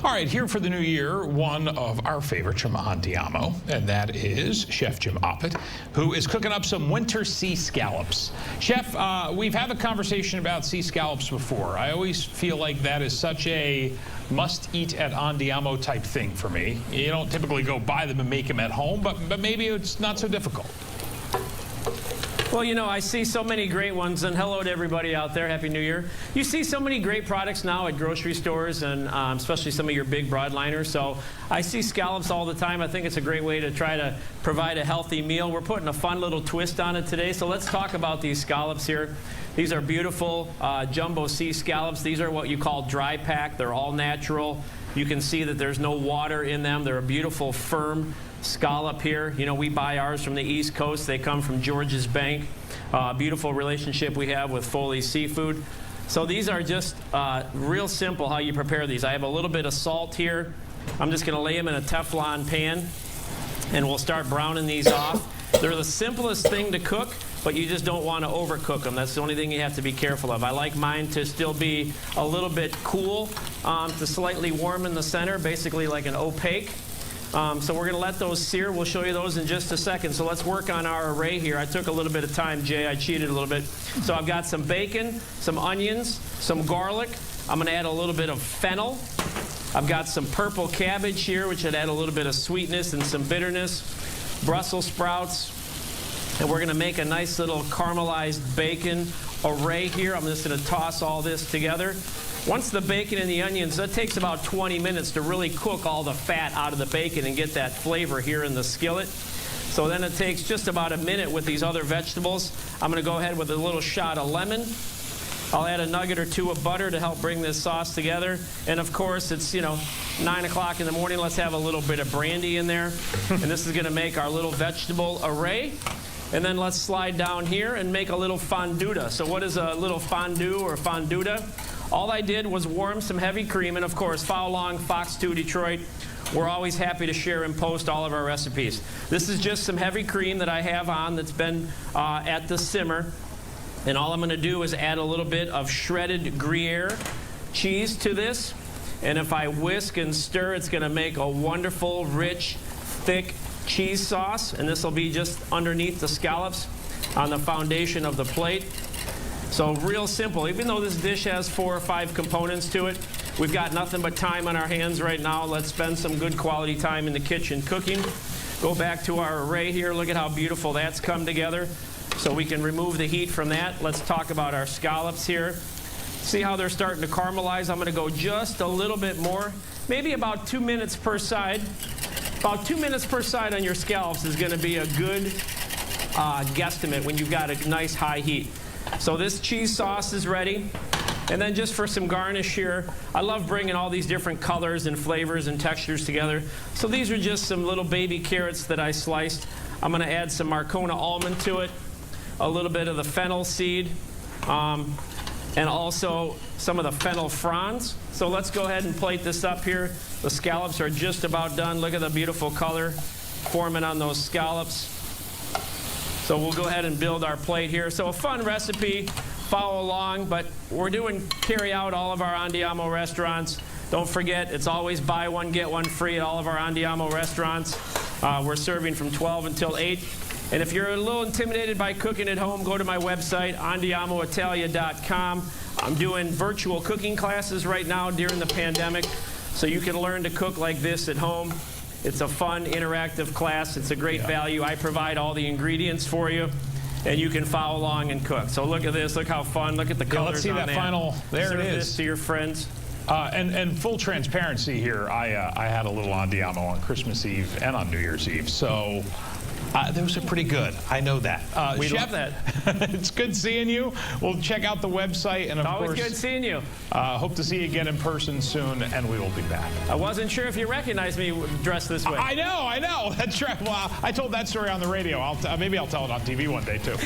All right, here for the new year, one of our favorites from Andiamo, and that is Chef Jim Oppat, who is cooking up some winter sea scallops. Chef, we've had a conversation about sea scallops before. I always feel like that is such a must-eat at Andiamo type thing for me. You don't typically go buy them and make them at home, but maybe it's not so difficult. Well, you know, I see so many great ones, and hello to everybody out there. Happy New Year. You see so many great products now at grocery stores, and especially some of your big broadliners. So I see scallops all the time. I think it's a great way to try to provide a healthy meal. We're putting a fun little twist on it today. So let's talk about these scallops here. These are beautiful jumbo sea scallops. These are what you call dry pack. They're all natural. You can see that there's no water in them. They're a beautiful, firm scallop here. You know, we buy ours from the East Coast. They come from George's Bank. Beautiful relationship we have with Foley's Seafood. So these are just real simple how you prepare these. I have a little bit of salt here. I'm just going to lay them in a Teflon pan, and we'll start browning these off. They're the simplest thing to cook, but you just don't want to overcook them. That's the only thing you have to be careful of. I like mine to still be a little bit cool, to slightly warm in the center, basically like an opaque. So we're going to let those sear. We'll show you those in just a second. So let's work on our array here. I took a little bit of time, Jay. I cheated a little bit. So I've got some bacon, some onions, some garlic. I'm going to add a little bit of fennel. I've got some purple cabbage here, which would add a little bit of sweetness and some bitterness. Brussels sprouts. And we're going to make a nice little caramelized bacon array here. I'm just going to toss all this together. Once the bacon and the onions, that takes about 20 minutes to really cook all the fat out of the bacon and get that flavor here in the skillet. So then it takes just about a minute with these other vegetables. I'm going to go ahead with a little shot of lemon. I'll add a nugget or two of butter to help bring this sauce together. And of course, it's, 9 o'clock in the morning. Let's have a little bit of brandy in there. And this is going to make our little vegetable array. And then let's slide down here and make a little fonduta. So what is a little fondue or fonduta? All I did was warm some heavy cream, and of course, follow along, Fox 2 Detroit. We're always happy to share and post all of our recipes. This is just some heavy cream that I have on that's been at the simmer. And all I'm going to do is add a little bit of shredded Gruyere cheese to this. And if I whisk and stir, it's going to make a wonderful, rich, thick cheese sauce. And this will be just underneath the scallops on the foundation of the plate. So real simple. Even though this dish has 4 or 5 components to it, we've got nothing but time on our hands right now. Let's spend some good quality time in the kitchen cooking. Go back to our array here. Look at how beautiful that's come together. So we can remove the heat from that. Let's talk about our scallops here. See how they're starting to caramelize? I'm going to go just a little bit more, maybe about 2 minutes per side. About 2 minutes per side on your scallops is going to be a good guesstimate when you've got a nice high heat. So this cheese sauce is ready. And then just for some garnish here, I love bringing all these different colors and flavors and textures together. So these are just some little baby carrots that I sliced. I'm going to add some Marcona almond to it, a little bit of the fennel seed, and also some of the fennel fronds. So let's go ahead and plate this up here. The scallops are just about done. Look at the beautiful color forming on those scallops. So we'll go ahead and build our plate here. So a fun recipe, follow along, but we're doing carry out all of our Andiamo restaurants. Don't forget, it's always buy one, get one free at all of our Andiamo restaurants. We're serving from 12 until 8. And if you're a little intimidated by cooking at home, go to my website, andiamoitalia.com. I'm doing virtual cooking classes right now during the pandemic, so you can learn to cook like this at home. It's a fun, interactive class. It's a great value. I provide all the ingredients for you, and you can follow along and cook. So look at this. Look how fun. Look at the colors. Let's see that final. There Serve it is. This to your friends. And full transparency here, I had a little Andiamo on Christmas Eve and on New Year's Eve. So those are pretty good. I know that. We Chef, love that. It's good seeing you. We'll check out the website. And of Always course, good seeing you. Hope to see you again in person soon, and we will be back. I wasn't sure if you recognized me dressed this way. I know. That's right. Well, I told that story on the radio. Maybe I'll tell it on TV one day, too.